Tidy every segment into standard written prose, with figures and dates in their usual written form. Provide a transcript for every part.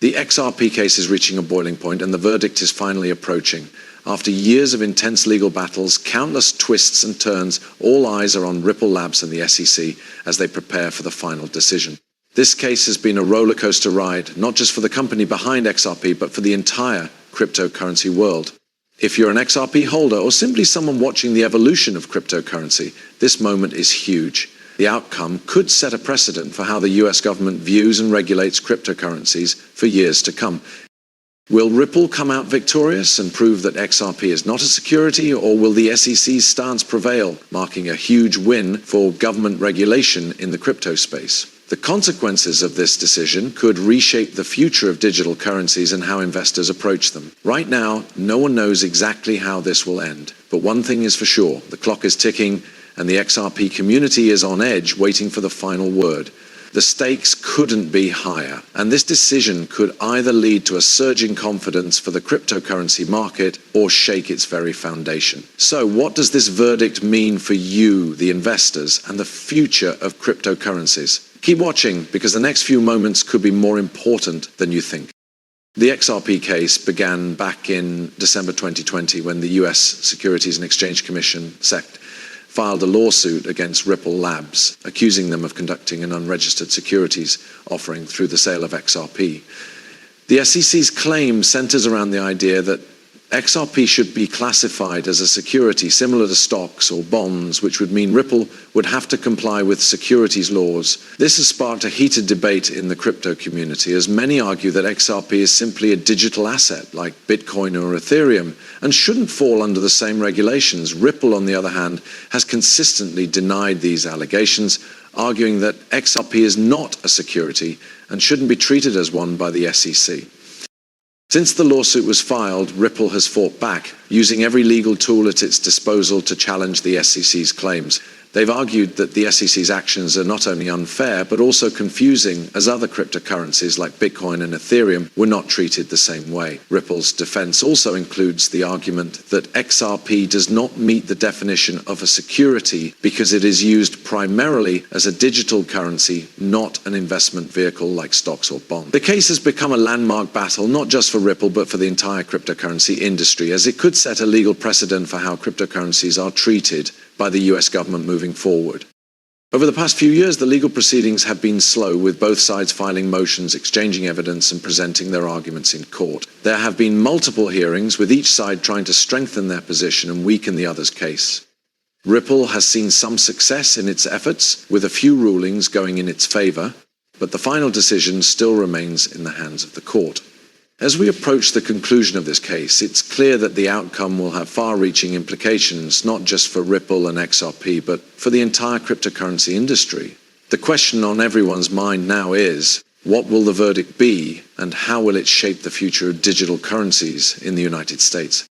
The XRP case is reaching a boiling point and the verdict is finally approaching. After years of intense legal battles, countless twists and turns, all eyes are on Ripple Labs and the SEC as they prepare for the final decision. This case has been a rollercoaster ride, not just for the company behind XRP, but for the entire cryptocurrency world. If you're an XRP holder or simply someone watching the evolution of cryptocurrency, this moment is huge. The outcome could set a precedent for how the US government views and regulates cryptocurrencies for years to come. Will Ripple come out victorious and prove that XRP is not a security, or will the SEC's stance prevail, marking a huge win for government regulation in the crypto space? The consequences of this decision could reshape the future of digital currencies and how investors approach them. Right now, no one knows exactly how this will end. But one thing is for sure, the clock is ticking and the XRP community is on edge waiting for the final word. The stakes couldn't be higher, and this decision could either lead to a surge in confidence for the cryptocurrency market or shake its very foundation. So what does this verdict mean for you, the investors, and the future of cryptocurrencies? Keep watching, because the next few moments could be more important than you think. The XRP case began back in December 2020 when the US Securities and Exchange Commission, SEC, filed a lawsuit against Ripple Labs, accusing them of conducting an unregistered securities offering through the sale of XRP. The SEC's claim centers around the idea that XRP should be classified as a security similar to stocks or bonds, which would mean Ripple would have to comply with securities laws. This has sparked a heated debate in the crypto community, as many argue that XRP is simply a digital asset like Bitcoin or Ethereum and shouldn't fall under the same regulations. Ripple, on the other hand, has consistently denied these allegations, arguing that XRP is not a security and shouldn't be treated as one by the SEC. Since the lawsuit was filed, Ripple has fought back, using every legal tool at its disposal to challenge the SEC's claims. They've argued that the SEC's actions are not only unfair, but also confusing, as other cryptocurrencies like Bitcoin and Ethereum were not treated the same way. Ripple's defense also includes the argument that XRP does not meet the definition of a security because it is used primarily as a digital currency, not an investment vehicle like stocks or bonds. The case has become a landmark battle, not just for Ripple, but for the entire cryptocurrency industry, as it could set a legal precedent for how cryptocurrencies are treated by the US government moving forward. Over the past few years, the legal proceedings have been slow, with both sides filing motions, exchanging evidence, and presenting their arguments in court. There have been multiple hearings, with each side trying to strengthen their position and weaken the other's case. Ripple has seen some success in its efforts, with a few rulings going in its favor, but the final decision still remains in the hands of the court. As we approach the conclusion of this case, it's clear that the outcome will have far-reaching implications, not just for Ripple and XRP, but for the entire cryptocurrency industry. The question on everyone's mind now is, what will the verdict be, and how will it shape the future of digital currencies in the United States?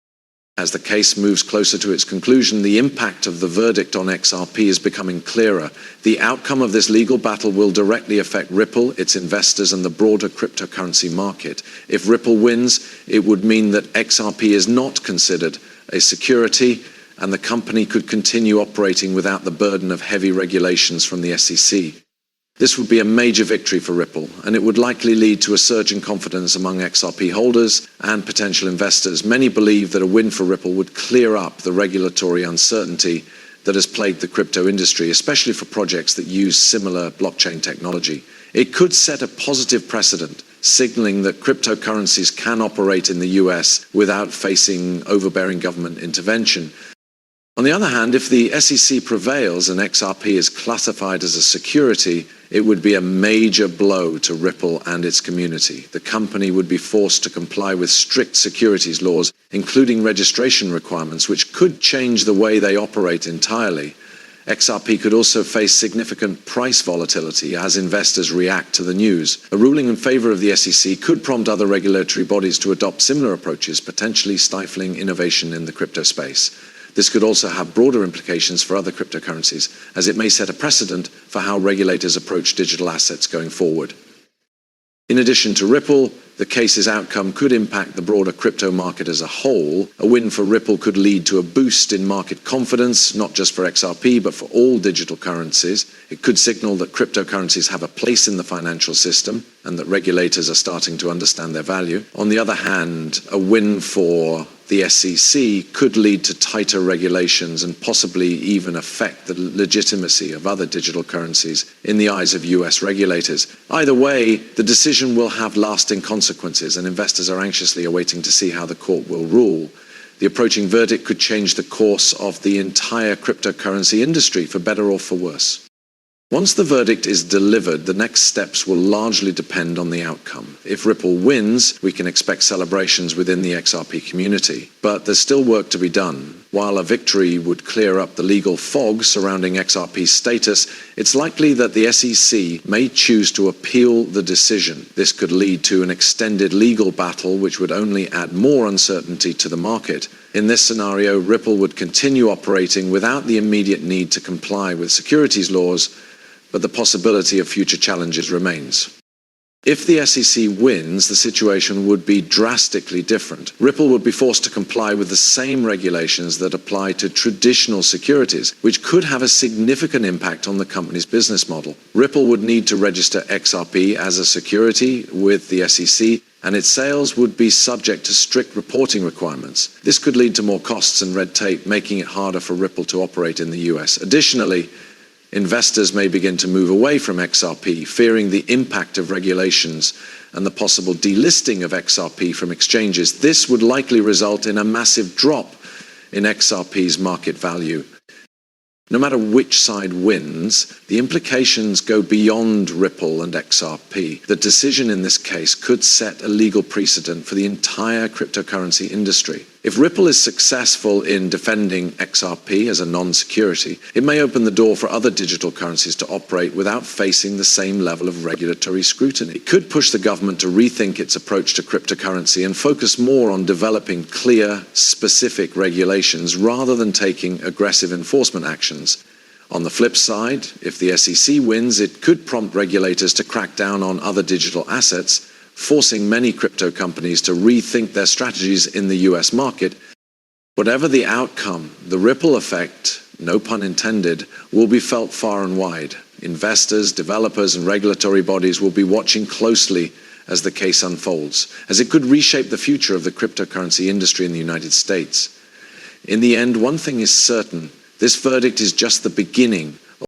As the case moves closer to its conclusion, the impact of the verdict on XRP is becoming clearer. The outcome of this legal battle will directly affect Ripple, its investors, and the broader cryptocurrency market. If Ripple wins, it would mean that XRP is not considered a security, and the company could continue operating without the burden of heavy regulations from the SEC. This would be a major victory for Ripple, and it would likely lead to a surge in confidence among XRP holders and potential investors. Many believe that a win for Ripple would clear up the regulatory uncertainty that has plagued the crypto industry, especially for projects that use similar blockchain technology. It could set a positive precedent, signaling that cryptocurrencies can operate in the US without facing overbearing government intervention. On the other hand, if the SEC prevails and XRP is classified as a security, it would be a major blow to Ripple and its community. The company would be forced to comply with strict securities laws, including registration requirements, which could change the way they operate entirely. XRP could also face significant price volatility as investors react to the news. A ruling in favor of the SEC could prompt other regulatory bodies to adopt similar approaches, potentially stifling innovation in the crypto space. This could also have broader implications for other cryptocurrencies, as it may set a precedent for how regulators approach digital assets going forward. In addition to Ripple, The case's outcome could impact the broader crypto market as a whole. A win for Ripple could lead to a boost in market confidence, not just for XRP, but for all digital currencies. It could signal that cryptocurrencies have a place in the financial system and that regulators are starting to understand their value. On the other hand, a win for the SEC could lead to tighter regulations and possibly even affect the legitimacy of other digital currencies in the eyes of US regulators. Either way, the decision will have lasting consequences, and investors are anxiously awaiting to see how the court will rule. The approaching verdict could change the course of the entire cryptocurrency industry, for better or for worse. Once the verdict is delivered, the next steps will largely depend on the outcome. If Ripple wins, we can expect celebrations within the XRP community. But there's still work to be done. While a victory would clear up the legal fog surrounding XRP's status, it's likely that the SEC may choose to appeal the decision. This could lead to an extended legal battle, which would only add more uncertainty to the market. In this scenario, Ripple would continue operating without the immediate need to comply with securities laws, but the possibility of future challenges remains. If the SEC wins, the situation would be drastically different. Ripple would be forced to comply with the same regulations that apply to traditional securities, which could have a significant impact on the company's business model. Ripple would need to register XRP as a security with the SEC, and its sales would be subject to strict reporting requirements. This could lead to more costs and red tape, making it harder for Ripple to operate in the US. Additionally, investors may begin to move away from XRP, fearing the impact of regulations and the possible delisting of XRP from exchanges. This would likely result in a massive drop in XRP's market value. No matter which side wins, the implications go beyond Ripple and XRP. The decision in this case could set a legal precedent for the entire cryptocurrency industry. If Ripple is successful in defending XRP as a non-security, it may open the door for other digital currencies to operate without facing the same level of regulatory scrutiny. It could push the government to rethink its approach to cryptocurrency and focus more on developing clear, specific regulations rather than taking aggressive enforcement actions. On the flip side, if the SEC wins, it could prompt regulators to crack down on other digital assets, forcing many crypto companies to rethink their strategies in the US market. Whatever the outcome, the ripple effect, no pun intended, will be felt far and wide. Investors, developers, and regulatory bodies will be watching closely as the case unfolds, as it could reshape the future of the cryptocurrency industry in the United States. In the end, one thing is certain: this verdict is just the beginning